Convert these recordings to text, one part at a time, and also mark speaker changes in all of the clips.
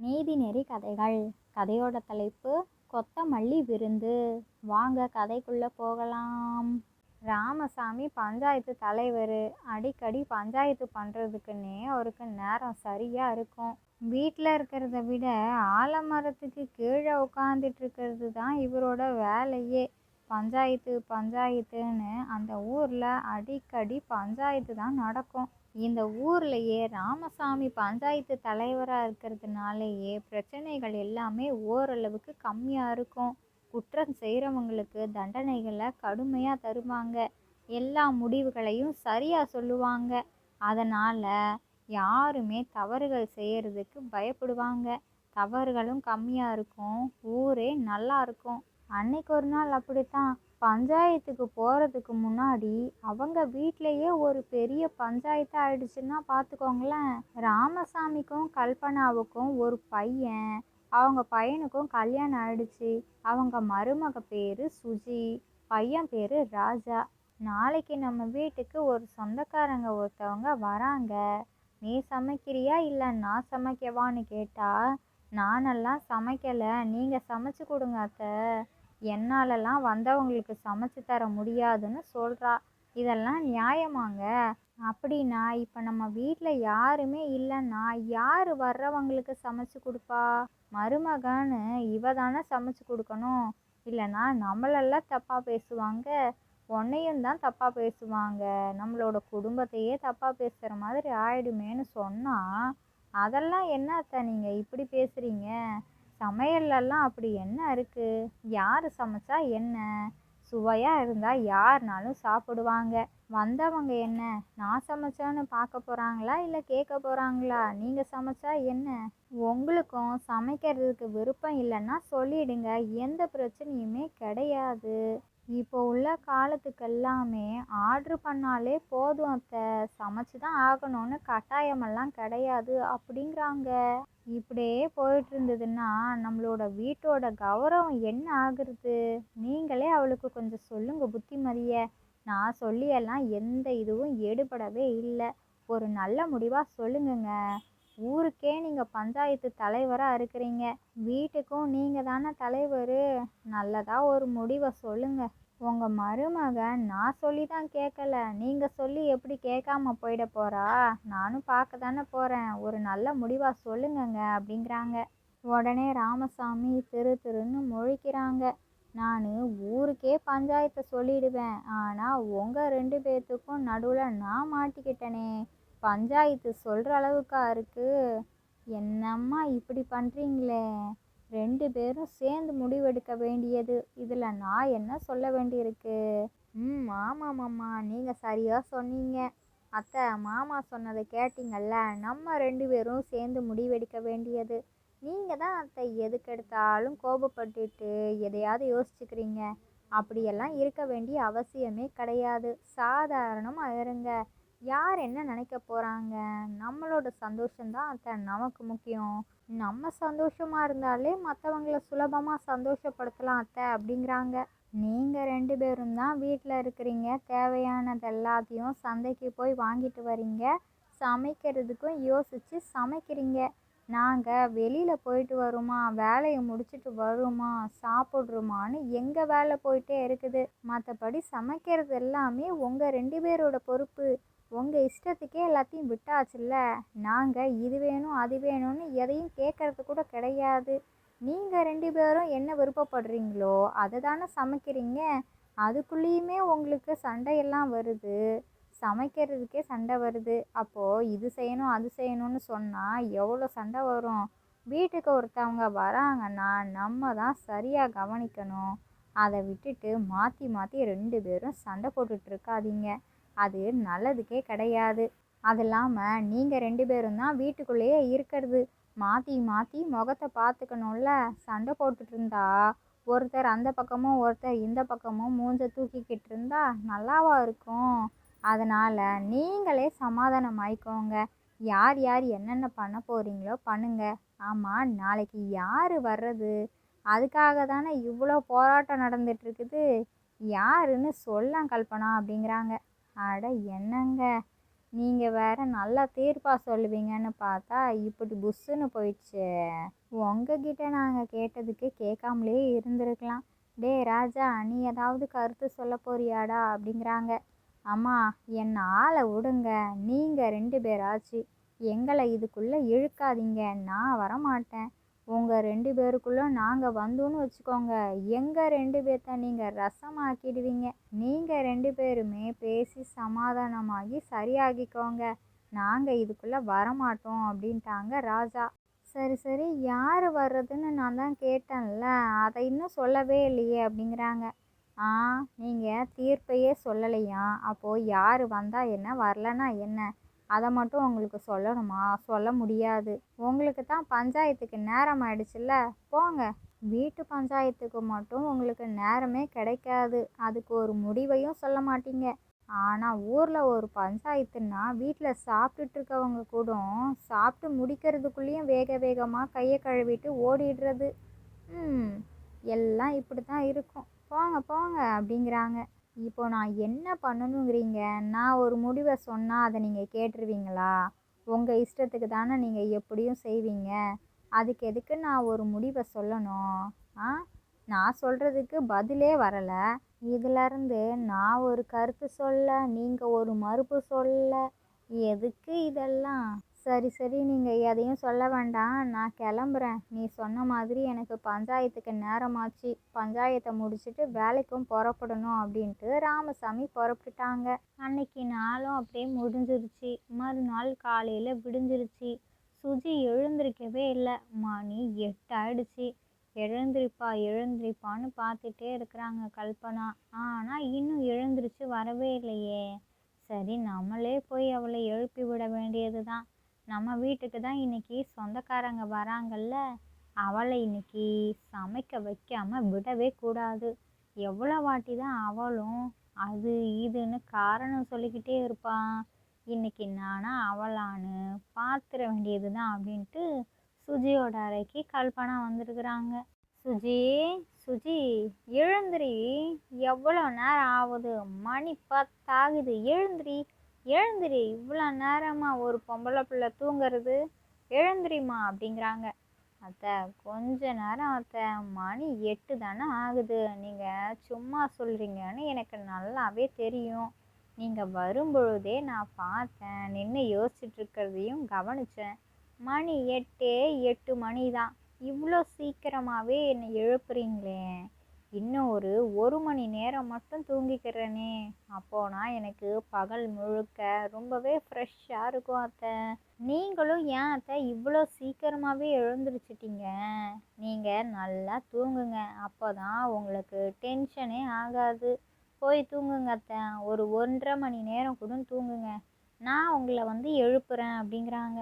Speaker 1: நீதிநெறி கதைகள். கதையோட தலைப்பு கொத்தமல்லி விருந்து. வாங்க கதைக்குள்ள போகலாம். ராமசாமி பஞ்சாயத்து தலைவர். அடிக்கடி பஞ்சாயத்து பண்ணுறதுக்குன்னே அவருக்கு நேரம் சரியாக இருக்கும். வீட்டில் இருக்கிறத விட ஆலமரத்துக்கு கீழே உட்காந்துட்டு இருக்கிறது தான் இவரோட வேலையே. பஞ்சாயத்து பஞ்சாயத்துன்னு அந்த ஊரில் அடிக்கடி பஞ்சாயத்து தான் நடக்கும். இந்த ஊர்லேயே ராமசாமி பஞ்சாயத்து தலைவராக இருக்கிறதுனாலேயே பிரச்சனைகள் எல்லாமே ஓரளவுக்கு கம்மியாக இருக்கும். குற்றம் செய்கிறவங்களுக்கு தண்டனைகளை கடுமையாக தருவாங்க. எல்லா முடிவுகளையும் சரியாக சொல்லுவாங்க. அதனால் யாருமே தவறுகள் செய்கிறதுக்கு பயப்படுவாங்க. தவறுகளும் கம்மியாக இருக்கும். ஊரே நல்லா இருக்கும். அன்னைக்கு ஒரு நாள் அப்படித்தான். பஞ்சாயத்துக்கு போகிறதுக்கு முன்னாடி அவங்க வீட்டிலையே ஒரு பெரிய பஞ்சாயத்து ஆயிடுச்சுன்னா பார்த்துக்கோங்களேன். ராமசாமிக்கும் கல்பனாவுக்கும் ஒரு பையன். அவங்க பையனுக்கும் கல்யாணம் ஆயிடுச்சு. அவங்க மருமக பேர் சுஜி, பையன் பேர் ராஜா. நாளைக்கு நம்ம வீட்டுக்கு ஒரு சொந்தக்காரங்க ஒருத்தவங்க வராங்க. நீ சமைக்கிறியா இல்லை நான் சமைக்கவான்னு கேட்டா, நானெல்லாம் சமைக்கலை, நீங்கள் சமைச்சு கொடுங்க அத்தை, என்னாலெல்லாம் வந்தவங்களுக்கு சமைச்சு தர முடியாதுன்னு சொல்கிறா. இதெல்லாம் நியாயமாங்க? அப்படின்னா இப்போ நம்ம வீட்டில் யாருமே இல்லைன்னா யார் வர்றவங்களுக்கு சமைச்சு கொடுப்பா? மருமகன்னு இவ தானே சமைச்சு கொடுக்கணும். இல்லைன்னா நம்மளெல்லாம் தப்பாக பேசுவாங்க. உன்னையும் தான் தப்பாக பேசுவாங்க. நம்மளோட குடும்பத்தையே தப்பாக பேசுகிற மாதிரி ஆயிடுமேன்னு சொன்னால், அதெல்லாம் என்னத்த நீங்கள் இப்படி பேசுகிறீங்க? சமையல்லலாம் அப்படி என்ன இருக்குது? யார் சமைச்சா என்ன? சுவையாக இருந்தால் யாருனாலும் சாப்பிடுவாங்க. வந்தவங்க என்ன நான் சமைச்சான்னு பார்க்க போகிறாங்களா இல்லை கேட்க போகிறாங்களா? நீங்கள் சமைச்சா என்ன? உங்களுக்கும் சமைக்கிறதுக்கு விருப்பம் இல்லைன்னா சொல்லிடுங்க, எந்த பிரச்சனையுமே கிடையாது. இப்போ உள்ள காலத்துக்கெல்லாமே ஆர்ட்ரு பண்ணாலே போதும் அத்தை, சமைச்சு தான் ஆகணும்னு கட்டாயமெல்லாம் கிடையாது அப்படிங்கிறாங்க. இப்படியே போயிட்டு இருந்ததுன்னா நம்மளோட வீட்டோட கௌரவம் என்ன ஆகுறது? நீங்களே அவளுக்கு கொஞ்சம் சொல்லுங்க புத்திமதிய. நான் சொல்லியெல்லாம் எந்த இதுவும் எடுபடவே இல்லை. ஒரு நல்ல முடிவாக சொல்லுங்கங்க. ஊருக்கே நீங்கள் பஞ்சாயத்து தலைவராக இருக்கிறீங்க. வீட்டுக்கும் நீங்கள் தானே தலைவர். நல்லதாக ஒரு முடிவை சொல்லுங்க. உங்கள் மருமகன் நான் சொல்லி தான் கேட்கல, நீங்கள் சொல்லி எப்படி கேட்காம போயிட போகிறா? நானும் பார்க்க தானே போகிறேன். ஒரு நல்ல முடிவாக சொல்லுங்கங்க அப்படிங்கிறாங்க. உடனே ராமசாமி திரு திருன்னு முழிக்கிறாங்க. நான் ஊருக்கே பஞ்சாயத்தை சொல்லிடுவேன், ஆனால் உங்கள் 2 பேர்த்துக்கும் நடுவில் நான் மாட்டிக்கிட்டனே, பஞ்சாயத்து சொல்கிற அளவுக்கா இருக்குது? என்னம்மா இப்படி பண்ணுறீங்களே? 2 பேரும் சேர்ந்து முடிவெடுக்க வேண்டியது. இதில் நான் என்ன சொல்ல வேண்டியிருக்கு? ஆமாம்மாம்மா, நீங்கள் சரியாக சொன்னீங்க அத்தை. மாமா சொன்னதை கேட்டிங்கல்ல, நம்ம 2 பேரும் சேர்ந்து முடிவெடுக்க வேண்டியது. நீங்கள் தான் அத்தை எதுக்கெடுத்தாலும் கோபப்பட்டுட்டு எதையாவது யோசிச்சுக்கிறீங்க. அப்படியெல்லாம் இருக்க வேண்டிய அவசியமே கிடையாது. சாதாரணமாக இருங்க. யார் என்ன நினைக்க போகிறாங்க? நம்மளோட சந்தோஷம்தான் அத்தை நமக்கு முக்கியம். நம்ம சந்தோஷமாக இருந்தாலே மற்றவங்கள சுலபமாக சந்தோஷப்படுத்தலாம் அத்தை அப்படிங்கிறாங்க. நீங்கள் 2 பேரும் தான் வீட்டில் இருக்கிறீங்க. தேவையானது எல்லாத்தையும் சந்தைக்கு போய் வாங்கிட்டு வரீங்க. சமைக்கிறதுக்கும் யோசித்து சமைக்கிறீங்க. நாங்கள் வெளியில் போயிட்டு வருமா, வேலையை முடிச்சுட்டு வருமா, சாப்பிட்றோமான்னு எங்கள் வேலை போயிட்டே இருக்குது. மற்றபடி சமைக்கிறது எல்லாமே உங்கள் 2 பேரோட பொறுப்பு. உங்கள் இஷ்டத்துக்கே எல்லாத்தையும் விட்டாச்சுல்ல. நாங்கள் இது வேணும் அது வேணும்னு எதையும் கேட்கறது கூட கிடையாது. நீங்கள் 2 பேரும் என்ன விருப்பப்படுறீங்களோ அதை தானே சமைக்கிறீங்க. அதுக்குள்ளேயுமே உங்களுக்கு சண்டையெல்லாம் வருது. சமைக்கிறதுக்கே சண்டை வருது. அப்போது இது செய்யணும் அது செய்யணும்னு சொன்னால் எவ்வளோ சண்டை வரும்? வீட்டுக்கு ஒருத்தவங்க வராங்கன்னா நம்ம தான் சரியாக கவனிக்கணும். அதை விட்டுட்டு மாற்றி மாற்றி 2 பேரும் சண்டை போட்டுட்டு இருக்காதீங்க. அது நல்லதுக்கே கிடையாது. அது இல்லாமல் நீங்கள் 2 பேரும் தான் வீட்டுக்குள்ளேயே இருக்கிறது. மாற்றி மாற்றி முகத்தை பார்த்துக்கணும்ல. சண்டை போட்டுட்டு இருந்தா ஒருத்தர் அந்த பக்கமும் ஒருத்தர் இந்த பக்கமும் மூஞ்ச தூக்கிக்கிட்டு இருந்தா நல்லாவா இருக்கும்? அதனால் நீங்களே சமாதானம் ஆயிக்கோங்க. யார் யார் என்னென்ன பண்ண போகிறீங்களோ பண்ணுங்க. ஆமாம், நாளைக்கு யார் வர்றது? அதுக்காக தானே இவ்வளோ போராட்டம் நடந்துட்டுருக்குது. யாருன்னு சொல்ல கல்பனா அப்படிங்கிறாங்க. அட என்னங்க, நீங்கள் வேற நல்லா தீர்ப்பாக சொல்லுவீங்கன்னு பார்த்தா இப்படி புஷ்ஷுன்னு போயிடுச்சு. உங்ககிட்ட நாங்கள் கேட்டதுக்கு கேட்காமலே இருந்திருக்கலாம். டே ராஜா, நீ ஏதாவது கருத்து சொல்ல போறியாடா அப்படிங்கிறாங்க. அம்மா, என்னை ஆளை விடுங்க. நீங்கள் 2 பேராச்சு எங்களை இதுக்குள்ளே இழுக்காதீங்க. நான் வரமாட்டேன். உங்கள் 2 பேருக்குள்ளே நாங்கள் வந்தோன்னு வச்சுக்கோங்க, எங்கள் 2 பேர்த்த நீங்கள் ரசமாக்கிடுவீங்க. நீங்கள் 2 பேருமே பேசி சமாதானமாகி சரியாகிக்கோங்க. நாங்கள் இதுக்குள்ளே வரமாட்டோம் அப்படின்ட்டாங்க ராஜா. சரி சரி, யார் வர்றதுன்னு நான் தான் கேட்டேன்ல, அதை இன்னும் சொல்லவே இல்லையே அப்படிங்கிறாங்க. ஆ, நீங்கள் தீர்ப்பையே சொல்லலையா? அப்போது யார் வந்தால் என்ன, வரலன்னா என்ன, அதை மட்டும் உங்களுக்கு சொல்லணுமா? சொல்ல முடியாது. உங்களுக்கு தான் பஞ்சாயத்துக்கு நேரம் ஆயிடுச்சுல்ல, போங்க. வீட்டு பஞ்சாயத்துக்கு மட்டும் உங்களுக்கு நேரமே கிடைக்காது. அதுக்கு ஒரு முடிவையும் சொல்ல மாட்டீங்க. ஆனால் ஊரில் ஒரு பஞ்சாயத்துன்னா வீட்டில் சாப்பிட்டுட்டு இருக்கவங்க கூட சாப்பிட்டு முடிக்கிறதுக்குள்ளேயும் வேக வேகமாக கையை கழுவிட்டு ஓடிடுறது. எல்லாம் இப்படி தான் இருக்கும். போங்க போங்க அப்படிங்கிறாங்க. இப்போ நான் என்ன பண்ணணுங்கிறீங்க? நான் ஒரு முடிவை சொன்னால் அதை நீங்கள் கேட்டுருவீங்களா? உங்கள் இஷ்டத்துக்கு தானே நீங்கள் எப்படியும் செய்வீங்க. அதுக்கு எதுக்கு நான் ஒரு முடிவை சொல்லணும்? ஆ, நான் சொல்கிறதுக்கு பதிலே வரலை. இதிலருந்து நான் ஒரு கருத்து சொல்ல, நீங்கள் ஒரு மறுப்பு சொல்ல, எதுக்கு இதெல்லாம்? சரி சரி, நீங்கள் எதையும் சொல்ல வேண்டாம், நான் கிளம்புறேன். நீ சொன்ன மாதிரி எனக்கு பஞ்சாயத்துக்கு நேரமாச்சு. பஞ்சாயத்தை முடிச்சுட்டு வேலைக்கும் புறப்படணும் அப்படின்ட்டு ராமசாமி புறப்பட்டுட்டாங்க. அன்னைக்கு நாளும் அப்படியே முடிஞ்சிருச்சு. மறுநாள் காலையில் விடிஞ்சிருச்சு. சுஜி எழுந்திருக்கவே இல்லை. மணி 8 ஆயிடுச்சு. எழுந்திரிப்பா எழுந்திரிப்பான்னு பார்த்துட்டே இருக்கிறாங்க கல்பனா. ஆனால் இன்னும் எழுந்திரிச்சு வரவே இல்லையே. சரி, நம்மளே போய் அவளை எழுப்பி விட வேண்டியது தான். நம்ம வீட்டுக்கு தான் இன்னைக்கு சொந்தக்காரங்க வராங்கல்ல, அவளை இன்னைக்கு சமைக்க வைக்காமல் விடவே கூடாது. எவ்வளோ வாட்டி தான் அவளும் அது இதுன்னு காரணம் சொல்லிக்கிட்டே இருப்பான். இன்னைக்கு நானா அவளான்னு பார்த்துட வேண்டியது தான் அப்படின்ட்டு சுஜியோட அறைக்கு கல்பனா வந்திருக்கிறாங்க. சுஜி, சுஜி, எழுந்திரி. எவ்வளோ நேரம் ஆகுது? மணி 10 ஆகுது. எழுந்திரி எழுந்திரி. இவ்வளோ நேரமாக ஒரு பொம்பளை பிள்ளை தூங்குறது? எழுந்திரிம்மா அப்படிங்கிறாங்க. அத்தை, கொஞ்ச நேரம் அத்தை, மணி 8 தானே ஆகுது. நீங்கள் சும்மா சொல்கிறீங்கன்னு எனக்கு நல்லாவே தெரியும். நீங்கள் வரும்பொழுதே நான் பார்த்தேன், நின்று யோசிச்சுட்ருக்கிறதையும் கவனித்தேன். மணி 8 மணி தான். இவ்வளோ சீக்கிரமாகவே என்னை எழுப்புறீங்களே. இன்னும் ஒரு மணி நேரம் மட்டும் தூங்கிக்கிறேனே, அப்போனா எனக்கு பகல் முழுக்க ரொம்பவே ஃப்ரெஷ்ஷாக இருக்கும் அத்தை. நீங்களும் ஏன் அத்தை இவ்வளோ சீக்கிரமாகவே எழுந்திரிச்சிட்டிங்க? நீங்கள் நல்லா தூங்குங்க, அப்போ தான் உங்களுக்கு டென்ஷனே ஆகாது. போய் தூங்குங்க அத்தை. ஒரு 1.5 மணி நேரம் கூட தூங்குங்க. நான் உங்களை எழுப்புறேன் அப்படிங்கிறாங்க.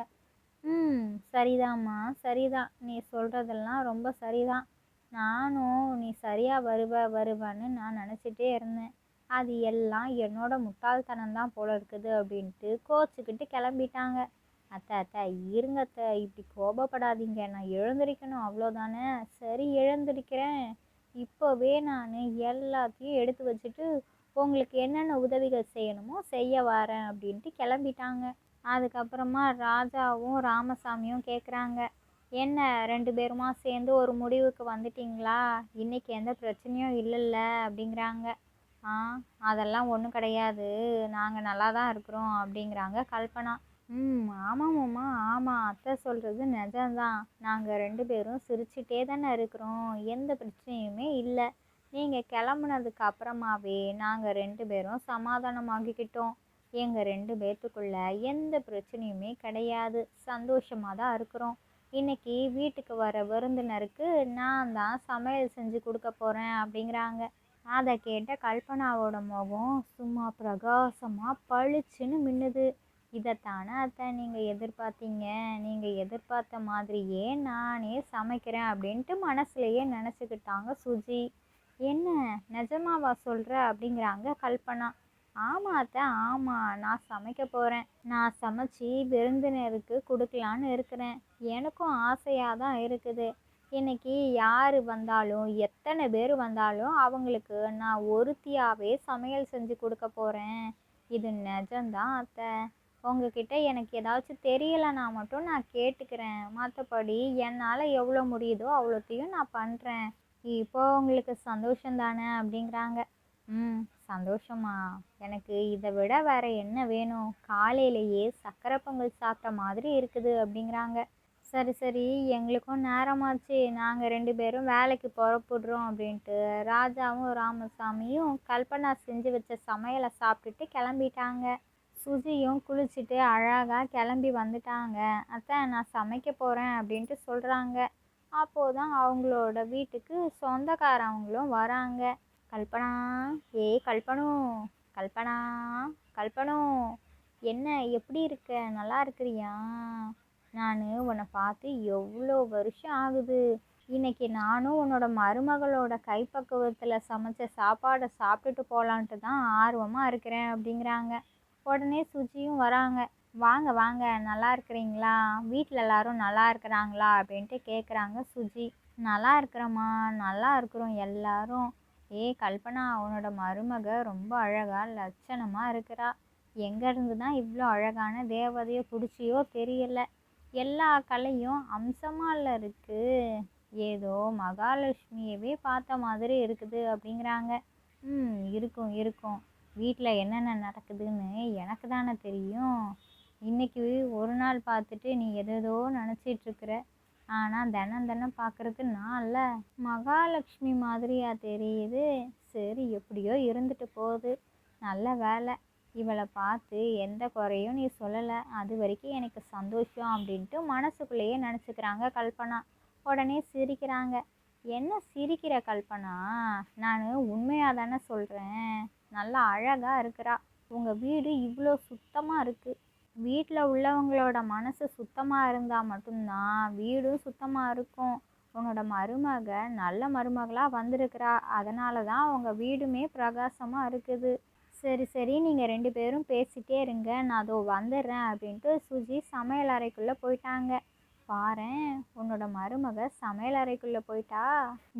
Speaker 1: சரிதாம்மா, சரிதான். நீ சொல்கிறதெல்லாம் ரொம்ப சரிதான். நானும் நீ சரியாக வருவேன்னு நான் நினச்சிட்டே இருந்தேன். அது எல்லாம் என்னோட முட்டாள்தனம்தான் போல இருக்குது அப்படின்ட்டு கோச்சிக்கிட்டு கிளம்பிட்டாங்க. அத்தை அத்தை, இருங்க அத்தை, இப்படி கோபப்படாதீங்க. நான் எழுந்திரிக்கணும், அவ்வளோதானே. சரி, எழுந்திரிக்கிறேன். இப்போவே நான் எல்லாத்தையும் எடுத்து வச்சுட்டு உங்களுக்கு என்னென்ன உதவிகள் செய்யணுமோ செய்ய வரேன் அப்படின்ட்டு கிளம்பிட்டாங்க. அதுக்கப்புறமா ராஜாவும் ராமசாமியும் கேட்குறாங்க. என்ன 2 பேருமா சேர்ந்து ஒரு முடிவுக்கு வந்துட்டிங்களா? இன்னைக்கு எந்த பிரச்சனையும் இல்லைல்ல அப்படிங்கிறாங்க. ஆ, அதெல்லாம் ஒன்றும் கிடையாது. நாங்கள் நல்லா தான் இருக்கிறோம் அப்படிங்கிறாங்க கல்பனா. ஆமாம்மா, ஆமாம், அத்தை சொல்கிறது நிஜம்தான். நாங்கள் 2 பேரும் சிரிச்சிட்டே தானே இருக்கிறோம். எந்த பிரச்சனையுமே இல்லை. நீங்கள் கிளம்புனதுக்கு அப்புறமாவே நாங்கள் 2 பேரும் சமாதானமாகிக்கிட்டோம். எங்கள் 2 பேர்த்துக்குள்ள எந்த பிரச்சனையுமே கிடையாது. சந்தோஷமாக தான் இருக்கிறோம். இன்னைக்கு வீட்டுக்கு வர விருந்தினருக்கு நான் தான் சமையல் செஞ்சு கொடுக்க போகிறேன் அப்படிங்கிறாங்க. அதை கேட்ட கல்பனாவோட முகம் சும்மா பிரகாசமாக பளிச்சுன்னு மின்னுது. இதைத்தானே அத்தை நீங்கள் எதிர்பார்த்தீங்க? நீங்கள் எதிர்பார்த்த மாதிரியே நானே சமைக்கிறேன் அப்படின்ட்டு மனசுலையே நினச்சிக்கிட்டாங்க சுஜி. என்ன, நிஜமாவா சொல்கிற அப்படிங்கிறாங்க கல்பனா. ஆமாம் அத்தை, ஆமாம், நான் சமைக்க போகிறேன். நான் சமைச்சி விருந்தினருக்கு கொடுக்கலான்னு இருக்கிறேன். எனக்கும் ஆசையாக தான் இருக்குது. இன்னைக்கு யார் வந்தாலும் எத்தனை பேர் வந்தாலும் அவங்களுக்கு நான் ஒருத்தியாகவே சமையல் செஞ்சு கொடுக்க போகிறேன். இது நிஜம்தான் அத்தை. உங்ககிட்ட எனக்கு ஏதாச்சும் தெரியலைன்னா மட்டும் நான் கேட்டுக்கிறேன். மற்றபடி என்னால் எவ்வளோ முடியுதோ அவ்வளோத்தையும் நான் பண்ணுறேன். இப்போ உங்களுக்கு சந்தோஷம் தானே அப்படிங்கிறாங்க. ம், சந்தோஷமா? எனக்கு இதை விட வேற என்ன வேணும்? காலையிலேயே சக்கரை பொங்கல் சாப்பிட்ட மாதிரி இருக்குது அப்படிங்கிறாங்க. சரி சரி, எங்களுக்கும் நேரமாச்சு, நாங்கள் 2 பேரும் வேலைக்கு புறப்படுறோம் அப்படின்ட்டு ராஜாவும் ராமசாமியும் கல்பனா செஞ்சு வச்ச சமையலை சாப்பிட்டுட்டு கிளம்பிட்டாங்க. சுஜியும் குளிச்சுட்டு அழகாக கிளம்பி வந்துட்டாங்க. அத்தை, நான் சமைக்க போகிறேன் அப்படின்ட்டு சொல்கிறாங்க. அப்போதான் அவங்களோட வீட்டுக்கு சொந்தக்காரவங்களும் வராங்க. கல்பனா, ஏய் கல்பனு, கல்பனா, கல்பனு, என்ன எப்படி இருக்க? நல்லா இருக்கிறியா? நான் உன்னை பார்த்து எவ்வளோ வருஷம் ஆகுது. இன்னைக்கு நானும் உன்னோட மருமகளோட கைப்பக்குவத்தில் சமைச்ச சாப்பாடை சாப்பிட்டுட்டு போகலான்ட்டு தான் ஆர்வமாக இருக்கிறேன் அப்படிங்கிறாங்க. உடனே சுஜியும் வராங்க. வாங்க வாங்க, நல்லா இருக்கிறீங்களா? வீட்டில் எல்லாரும் நல்லா இருக்கிறாங்களா அப்படின்ட்டு கேட்குறாங்க சுஜி. நல்லா இருக்கிறோம்மா, நல்லா இருக்கிறோம் எல்லாரும். கல்பனா, உன்னோட மருமக ரொம்ப அழகா லட்சணமாக இருக்கிறா. எங்கேருந்து தான் இவ்வளோ அழகான தேவதையை பிடிச்சியோ தெரியல. எல்லா கலையும் அம்சமாக இருக்குது. ஏதோ மகாலட்சுமியவே பார்த்த மாதிரி இருக்குது அப்படிங்கிறாங்க. இருக்கும் இருக்கும். வீட்டில் என்னென்ன நடக்குதுன்னு எனக்கு தானே தெரியும். இன்னைக்கு ஒரு நாள் பார்த்துட்டு நீ எதேதோ நினச்சிட்ருக்குற. ஆனால் தினம் தினம் பார்க்குறதுக்கு நான் இல்லை மகாலட்சுமி மாதிரியா தெரியுது. சரி, எப்படியோ இருந்துட்டு போகுது. நல்ல வேலை, இவளை பார்த்து எந்த குறையும் நீ சொல்லலை. அது வரைக்கும் எனக்கு சந்தோஷம் அப்படின்ட்டு மனசுக்குள்ளேயே நினச்சிக்கிறாங்க கல்பனா. உடனே சிரிக்கிறாங்க. என்ன சிரிக்கிற கல்பனா? நான் உண்மையாக தானே சொல்கிறேன். நல்லா அழகாக இருக்கிறா. உங்கள் வீடு இவ்வளோ சுத்தமாக இருக்குது. வீட்டில் உள்ளவங்களோட மனசு சுத்தமாக இருந்தால் மட்டும்தான் வீடும் சுத்தமாக இருக்கும். உன்னோட மருமக நல்ல மருமகளாக வந்திருக்கிறா. அதனால தான் உங்கள் வீடுமே பிரகாசமாக இருக்குது. சரி சரி, நீங்கள் 2 பேரும் பேசிகிட்டே இருங்க, நான் அதோ வந்துடுறேன் அப்படின்ட்டு சுஜி சமையல் அறைக்குள்ளே போயிட்டாங்க. பாரேன், உன்னோட மருமக சமையல் அறைக்குள்ளே போயிட்டா.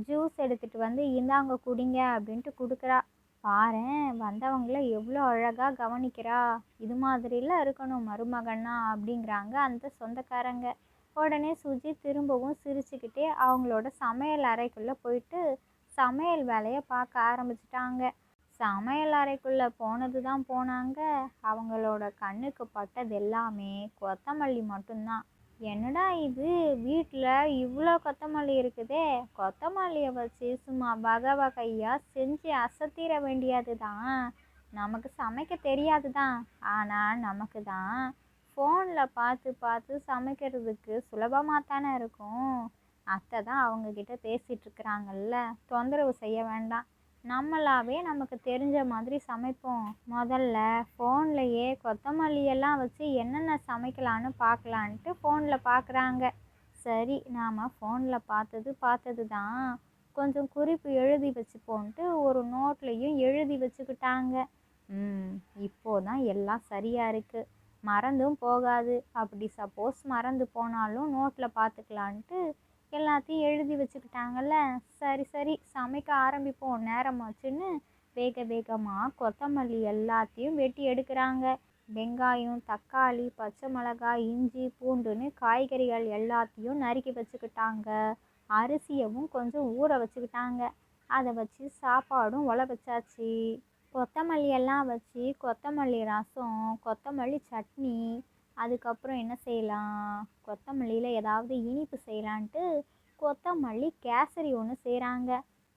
Speaker 1: ஜூஸ் எடுத்துகிட்டு வந்து இந்தாங்க குடிங்க அப்படின்ட்டு கொடுக்குறா. பாரேன், வந்தவங்கள எவ்வளோ அழகாக கவனிக்கிறா. இது மாதிரிலாம் இருக்கணும் மருமகன்னா அப்படிங்கிறாங்க அந்த சொந்தக்காரங்க. உடனே சுஜி திரும்பவும் சிரிச்சுக்கிட்டே அவங்களோட சமையல் அறைக்குள்ளே போயிட்டு சமையல் வேலையை பார்க்க ஆரம்பிச்சிட்டாங்க. சமையல் அறைக்குள்ளே போனது தான் போனாங்க. அவங்களோட கண்ணுக்கு பட்டது எல்லாமே கொத்தமல்லி மட்டும்தான். என்னடா இது, வீட்டில் இவ்வளோ கொத்தமல்லி இருக்குதே. கொத்தமல்லியை வச்சு சும்மா வகை வகையாக செஞ்சு அசத்திர வேண்டியது தான். நமக்கு சமைக்க தெரியாது தான், ஆனால் நமக்கு தான் ஃபோனில் பார்த்து பார்த்து சமைக்கிறதுக்கு சுலபமாக தானே இருக்கும். அத்தை தான் அவங்கக்கிட்ட பேசிகிட்ருக்குறாங்கல்ல, தொந்தரவு செய்ய வேண்டாம். நம்மளாவே நமக்கு தெரிஞ்ச மாதிரி சமைப்போம். முதல்ல ஃபோன்லையே கொத்தமல்லியெல்லாம் வச்சு என்னென்ன சமைக்கலான்னு பார்க்கலான்ட்டு ஃபோனில் பார்க்குறாங்க. சரி, நாம் ஃபோனில் பார்த்தது தான், கொஞ்சம் குறிப்பு எழுதி வச்சுப்போன்ட்டு ஒரு நோட்லேயும் எழுதி வச்சுக்கிட்டாங்க. இப்போதான் எல்லாம் சரியாக இருக்குது, மறந்தும் போகாது. அப்படி சப்போஸ் மறந்து போனாலும் நோட்டில் பார்த்துக்கலான்ட்டு எல்லாத்தையும் எழுதி வச்சுக்கிட்டாங்கல்ல. சரி சரி, சமைக்க ஆரம்பிப்போம், நேரமாச்சுன்னு வேக வேகமாக கொத்தமல்லி எல்லாத்தையும் வெட்டி எடுக்கிறாங்க. வெங்காயம், தக்காளி, பச்சை மிளகாய், இஞ்சி, பூண்டுன்னு காய்கறிகள் எல்லாத்தையும் நறுக்கி வச்சுக்கிட்டாங்க. அரிசியவும் கொஞ்சம் ஊற வச்சுக்கிட்டாங்க. அதை வச்சு சாப்பாடும் உல வச்சாச்சு. கொத்தமல்லி எல்லாம் வச்சு கொத்தமல்லி ரசம், கொத்தமல்லி சட்னி, அதுக்கப்புறம் என்ன செய்யலாம், கொத்தமல்லியில் ஏதாவது இனிப்பு செய்யலான்ட்டு கொத்தமல்லி கேசரி ஒன்று செய்கிறாங்க.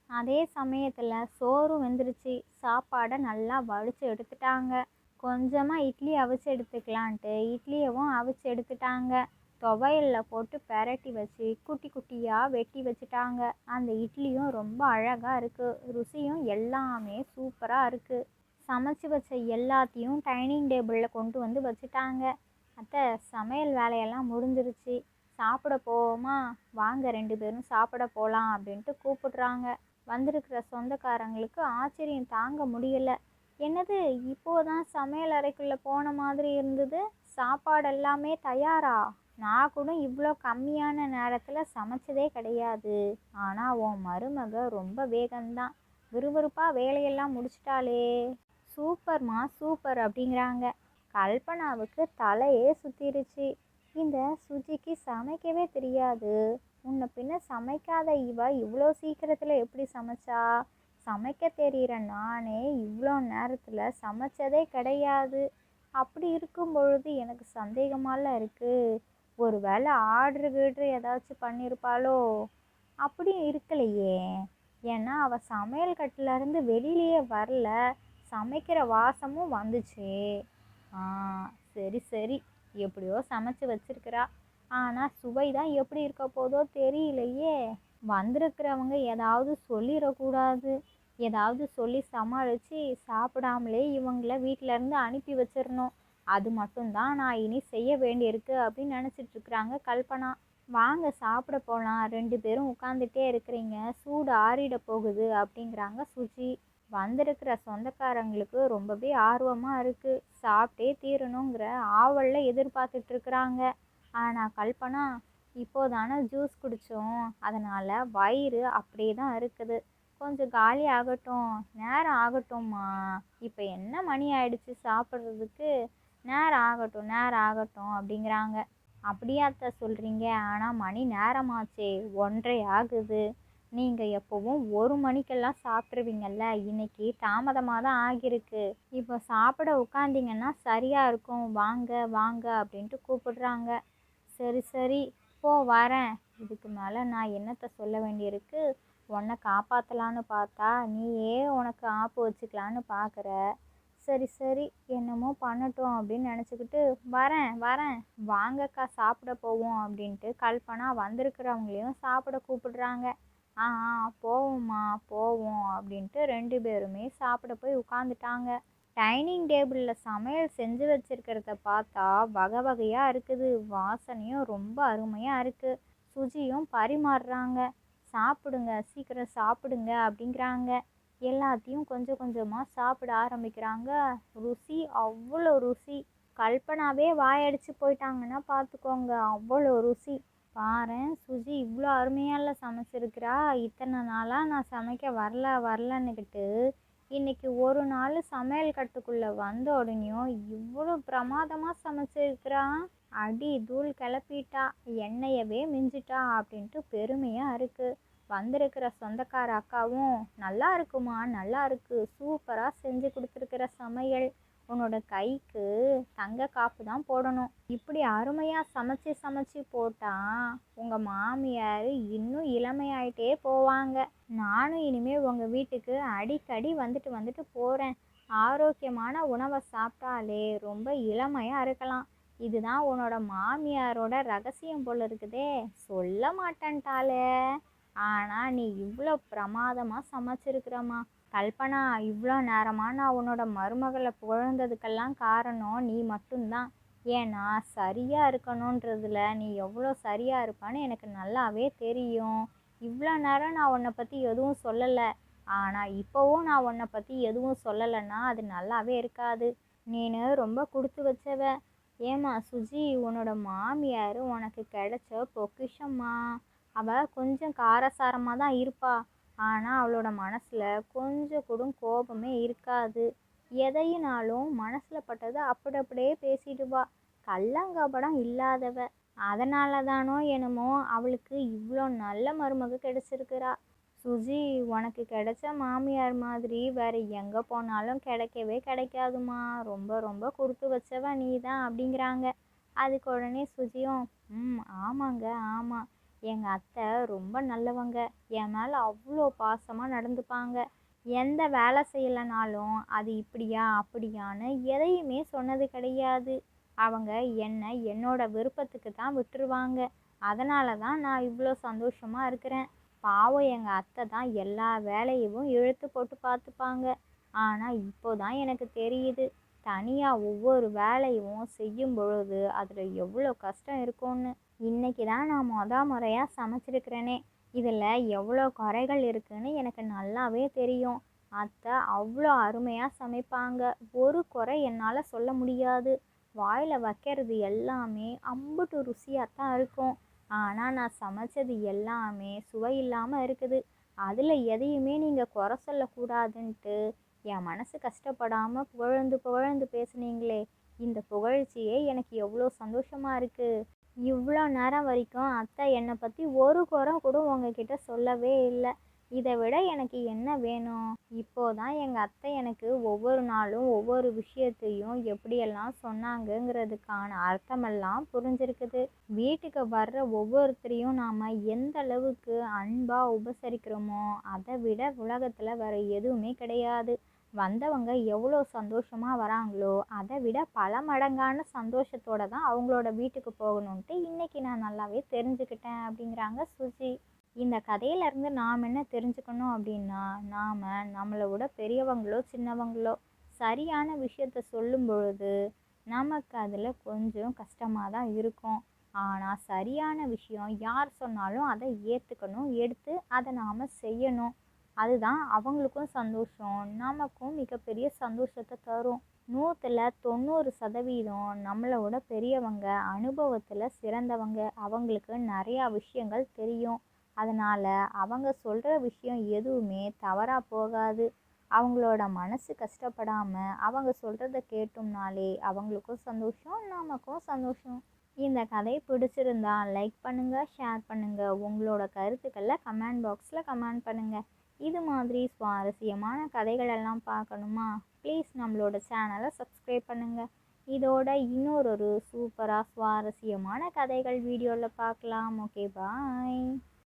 Speaker 1: அதே சமயத்தில் சோறும் வெந்துருச்சு. சாப்பாடை நல்லா வடித்து எடுத்துட்டாங்க. கொஞ்சமாக இட்லி அவிச்சு எடுத்துக்கலான்ட்டு இட்லியவும் அவிச்சு எடுத்துட்டாங்க. துவையலில் போட்டு பெரட்டி வச்சு குட்டி குட்டியாக வெட்டி வச்சுட்டாங்க. அந்த இட்லியும் ரொம்ப அழகாக இருக்குது. ருசியும் எல்லாமே சூப்பராக இருக்குது. சமைச்சு வச்ச எல்லாத்தையும் டைனிங் டேபிளில் கொண்டு வந்து வச்சுட்டாங்க. அத்தை, சமையல் வேலையெல்லாம் முடிஞ்சிருச்சு, சாப்பிட போவோமா? வாங்க 2 பேரும் சாப்பிட போகலாம் அப்படின்ட்டு கூப்பிடுறாங்க. வந்திருக்கிற சொந்தக்காரங்களுக்கு ஆச்சரியம் தாங்க முடியலை. என்னது, இப்போதான் சமையல் அறைக்குள்ளே போன மாதிரி இருந்தது, சாப்பாடு எல்லாமே தயாரா? நான் கூட இவ்வளோ கம்மியான நேரத்தில் சமைச்சதே கிடையாது. ஆனால் உன் மருமக ரொம்ப வேகம்தான், விறுவிறுப்பாக வேலையெல்லாம் முடிச்சிட்டாளே. சூப்பர்மா சூப்பர் அப்படிங்கிறாங்க. கல்பனாவுக்கு தலையே சுத்திருச்சு. இந்த சுஜிக்கு சமைக்கவே தெரியாது. முன்ன பின்ன சமைக்காத இவ இவ்வளோ சீக்கிரத்தில் எப்படி சமைச்சா? சமைக்க தெரிகிற நானே இவ்வளோ நேரத்தில் சமைச்சதே கிடையாது. அப்படி இருக்கும் பொழுது எனக்கு சந்தேகமால இருக்குது. ஒரு வேளை ஆர்டரு கீட்ரு ஏதாச்சும் பண்ணியிருப்பாளோ? அப்படியும் இருக்கலையே. ஏன்னா அவள் சமையல் கட்டிலேருந்து வெளியிலேயே வரல. சமைக்கிற வாசமும் வந்துச்சு. சரி சரி, எப்படியோ சமைச்சு வச்சிருக்கிறா. ஆனால் சுவை தான் எப்படி இருக்க போதோ தெரியலையே. வந்திருக்கிறவங்க ஏதாவது சொல்லிடக்கூடாது. ஏதாவது சொல்லி சமாளித்து சாப்பிடாமலே இவங்கள வீட்டிலேருந்து அனுப்பி வச்சிடணும். அது மட்டும்தான் நான் இனி செய்ய வேண்டியிருக்கு அப்படின்னு நினச்சிட்ருக்குறாங்க கல்பனா. வாங்க சாப்பிட போகலாம், 2 பேரும் உட்காந்துட்டே இருக்கிறீங்க, சூடு ஆறிட போகுது அப்படிங்கிறாங்க சுஜி. வந்திருக்கிற சொந்தக்காரங்களுக்கு ரொம்பவே ஆர்வமாக இருக்குது. சாப்பிட்டே தீரணுங்கிற ஆவலில் எதிர்பார்த்துட்ருக்குறாங்க. ஆனால் கல்பனா, இப்போதானே ஜூஸ் குடித்தோம், அதனால் வயிறு அப்படியே தான் இருக்குது. கொஞ்சம் காலி ஆகட்டும், நேரம் ஆகட்டும்மா. இப்போ என்ன மணி ஆயிடுச்சு சாப்பிட்றதுக்கு? நேரம் ஆகட்டும் நேரம் ஆகட்டும் அப்படிங்கிறாங்க. அப்படியா அத்தை சொல்கிறீங்க? ஆனால் மணி நேரமாச்சே, 1:30 ஆகுது. நீங்கள் எப்போவும் 1 மணிக்கெல்லாம் சாப்பிட்ருவீங்கள்ல, இன்னைக்கு தாமதமாக தான் ஆகியிருக்கு. இப்போ சாப்பிட உட்காந்திங்கன்னா சரியாக இருக்கும், வாங்க வாங்க அப்படின்ட்டு கூப்பிடுறாங்க. சரி சரி, போ வரேன். இதுக்கு மேலே நான் என்னத்தை சொல்ல வேண்டியிருக்கு? உன்னை காப்பாற்றலான்னு பார்த்தா நீயே உனக்கு ஆப்பு வச்சுக்கலான்னு பார்க்குற. சரி சரி, என்னமோ பண்ணட்டும் அப்படின்னு நினச்சிக்கிட்டு வரேன் வரேன், வாங்கக்கா சாப்பிட போவோம் அப்படின்ட்டு கல்பனா வந்திருக்கிறவங்களையும் சாப்பிட கூப்பிடுறாங்க. ஆ போவோம்மா போவோம் அப்படின்ட்டு 2 பேருமே சாப்பிட போய் உட்காந்துட்டாங்க. டைனிங் டேபிளில் சமையல் செஞ்சு வச்சுருக்கிறத பார்த்தா வகை வகையாக இருக்குது. வாசனையும் ரொம்ப அருமையாக இருக்குது. சுஜியும் பரிமாறுறாங்க. சாப்பிடுங்க சீக்கிரம் சாப்பிடுங்க அப்படிங்கிறாங்க. எல்லாத்தையும் கொஞ்சம் கொஞ்சமாக சாப்பிட ஆரம்பிக்கிறாங்க. ருசி அவ்வளோ ருசி. கல்பனாவே வாயடிச்சு போயிட்டாங்கன்னா பார்த்துக்கோங்க, அவ்வளோ ருசி. பாரேன், சுஜி இவ்வளோ அருமையால சமைச்சிருக்கிறா. இத்தனை நாளாக நான் சமைக்க வரல வரலன்னுக்கிட்டு இன்னைக்கு ஒரு நாள் சமையல் கட்டுக்குள்ளே வந்த உடனேயும் இவ்வளோ பிரமாதமாக சமைச்சிருக்கிறா. அடி தூள் கிளப்பிட்டா, எண்ணெயவே மிஞ்சிட்டா அப்படின்ட்டு பெருமையாக இருக்குது. வந்திருக்கிற சொந்தக்கார அக்காவும் நல்லா இருக்குமா, நல்லா இருக்கு, சூப்பராக செஞ்சு கொடுத்துருக்கிற சமையல், உன்னோட கைக்கு தங்க காப்பு தான் போடணும். இப்படி அருமையாக சமைச்சு சமைச்சு போட்டால் உங்கள் மாமியார் இன்னும் இளமையாயிட்டே போவாங்க. நானும் இனிமேல் உங்கள் வீட்டுக்கு அடிக்கடி வந்துட்டு வந்துட்டு போகிறேன். ஆரோக்கியமான உணவை சாப்பிட்டாலே ரொம்ப இளமையாக இருக்கலாம். இதுதான் உன்னோட மாமியாரோட ரகசியம் போல இருக்குதே, சொல்ல மாட்டேன்ட்டாலே. ஆனால் நீ இவ்வளோ பிரமாதமாக சமைச்சிருக்கிறம்மா கல்பனா. இவ்வளோ நேரமாக நான் உன்னோட மருமகளை புகழ்ந்ததுக்கெல்லாம் காரணம் நீ மட்டும்தான். ஏன்னா சரியாக இருக்கணுன்றதுல நீ எவ்வளோ சரியாக இருப்பான்னு எனக்கு நல்லாவே தெரியும். இவ்வளோ நேரம் நான் உன்னை பற்றி எதுவும் சொல்லலை, ஆனால் இப்போவும் நான் உன்னை பற்றி எதுவும் சொல்லலைன்னா அது நல்லாவே இருக்காது. நீனு ரொம்ப கொடுத்து வச்சவ. ஏம்மா சுஜி, உன்னோட மாமியார் உனக்கு கிடைச்ச பொக்கிஷம்மா. அவள் கொஞ்சம் காரசாரமாக தான் இருப்பா, ஆனால் அவளோட மனசில் கொஞ்சம் கூட கோபமே இருக்காது. எதையினாலும் மனசில் பட்டதை அப்படி அப்படியே பேசிடுவா. கள்ளங்கபடம் இல்லாதவ. அதனால தானோ என்னமோ அவளுக்கு இவ்வளோ நல்ல மருமக கிடைச்சிருக்கிறா. சுஜி, உனக்கு கிடைச்ச மாமியார் மாதிரி வேற எங்கே போனாலும் கிடைக்கவே கிடைக்காதுமா. ரொம்ப ரொம்ப கொடுத்து வச்சவ நீ தான் அப்படிங்கிறாங்க. அதுக்கு உடனே சுஜியும் ஆமாங்க ஆமாம், எங்கள் அத்தை ரொம்ப நல்லவங்க. என் மேலே அவ்வளோ பாசமாக நடந்துப்பாங்க. எந்த வேலை செய்யலைனாலும் அது இப்படியா அப்படியான்னு எதையுமே சொன்னது கிடையாது. அவங்க என்னை என்னோட விருப்பத்துக்கு தான் விட்டுருவாங்க. அதனால தான் நான் இவ்வளோ சந்தோஷமாக இருக்கிறேன். பாவம் எங்கள் அத்தை தான் எல்லா வேலையும் இழுத்து போட்டு பார்த்துப்பாங்க. ஆனால் இப்போ தான் எனக்கு தெரியுது, தனியாக ஒவ்வொரு வேலையும் செய்யும் பொழுது அதில் எவ்வளோ கஷ்டம் இருக்கும்னு. இன்றைக்கி தான் நான் முறையாக சமைச்சிருக்கிறேனே, இதில் எவ்வளோ குறைகள் இருக்குதுன்னு எனக்கு நல்லாவே தெரியும். அத்தை அவ்வளோ அருமையாக சமைப்பாங்க, ஒரு குறை என்னால் சொல்ல முடியாது. வாயில் வைக்கிறது எல்லாமே அம்புட்டு ருசியாக தான் இருக்கும். ஆனால் நான் சமைச்சது எல்லாமே சுவை இல்லாமல் இருக்குது. அதில் எதையுமே நீங்கள் குறை சொல்லக்கூடாதுன்ட்டு என் மனசு கஷ்டப்படாமல் புகழ்ந்து புகழ்ந்து பேசுனீங்களே, இந்த புகழ்ச்சியே எனக்கு எவ்வளோ சந்தோஷமாக இருக்குது. இவ்வளோ நேரம் வரைக்கும் அத்தை என்னை பற்றி ஒரு குறை கூட உங்ககிட்ட சொல்லவே இல்லை. இதை விட எனக்கு என்ன வேணும்? இப்போதான் எங்கள் அத்தை எனக்கு ஒவ்வொரு நாளும் ஒவ்வொரு விஷயத்தையும் எப்படியெல்லாம் சொன்னாங்கங்கிறதுக்கான அர்த்தமெல்லாம் புரிஞ்சிருக்குது. வீட்டுக்கு வர்ற ஒவ்வொருத்தரையும் நாம் எந்த அளவுக்கு அன்பாக உபசரிக்கிறோமோ அதை விட உலகத்தில் வேற எதுவுமே கிடையாது. வந்தவங்க எவ்வளோ சந்தோஷமாக வராங்களோ அதை விட பல மடங்கான சந்தோஷத்தோட தான் அவங்களோட வீட்டுக்கு போகணுன்ட்டு இன்னைக்கு நான் நல்லாவே தெரிஞ்சுக்கிட்டேன் அப்படிங்கிறாங்க சுஜி. இந்த கதையிலேருந்து நாம் என்ன தெரிஞ்சுக்கணும் அப்படின்னா, நாம் நம்மளை விட பெரியவங்களோ சின்னவங்களோ சரியான விஷயத்த சொல்லும் பொழுது நமக்கு அதில் கொஞ்சம் கஷ்டமாக தான் இருக்கும். ஆனால் சரியான விஷயம் யார் சொன்னாலும் அதை ஏற்றுக்கணும், எடுத்து அதை நாம் செய்யணும். அதுதான் அவங்களுக்கும் சந்தோஷம், நமக்கும் மிகப்பெரிய சந்தோஷத்தை தரும். 100% நம்மளோட பெரியவங்க அனுபவத்தில் சிறந்தவங்க. அவங்களுக்கு நிறையா விஷயங்கள் தெரியும். அதனால் அவங்க சொல்கிற விஷயம் எதுவுமே தவறாக போகாது. அவங்களோட மனசு கஷ்டப்படாமல் அவங்க சொல்கிறத கேட்டோம்னாலே அவங்களுக்கும் சந்தோஷம், நமக்கும் சந்தோஷம். இந்த கதை பிடிச்சிருந்தா லைக் பண்ணுங்கள், ஷேர் பண்ணுங்கள். உங்களோட கருத்துக்களை கமெண்ட் பாக்ஸில் கமெண்ட் பண்ணுங்கள். இது மாதிரி சுவாரஸ்யமான கதைகள் எல்லாம் பார்க்கணுமா? ப்ளீஸ் நம்மளோட சேனலை சப்ஸ்கிரைப் பண்ணுங்கள். இதோட இன்னொரு சூப்பராக சுவாரஸ்யமான கதைகள் வீடியோவில் பார்க்கலாம். ஓகே, பாய்.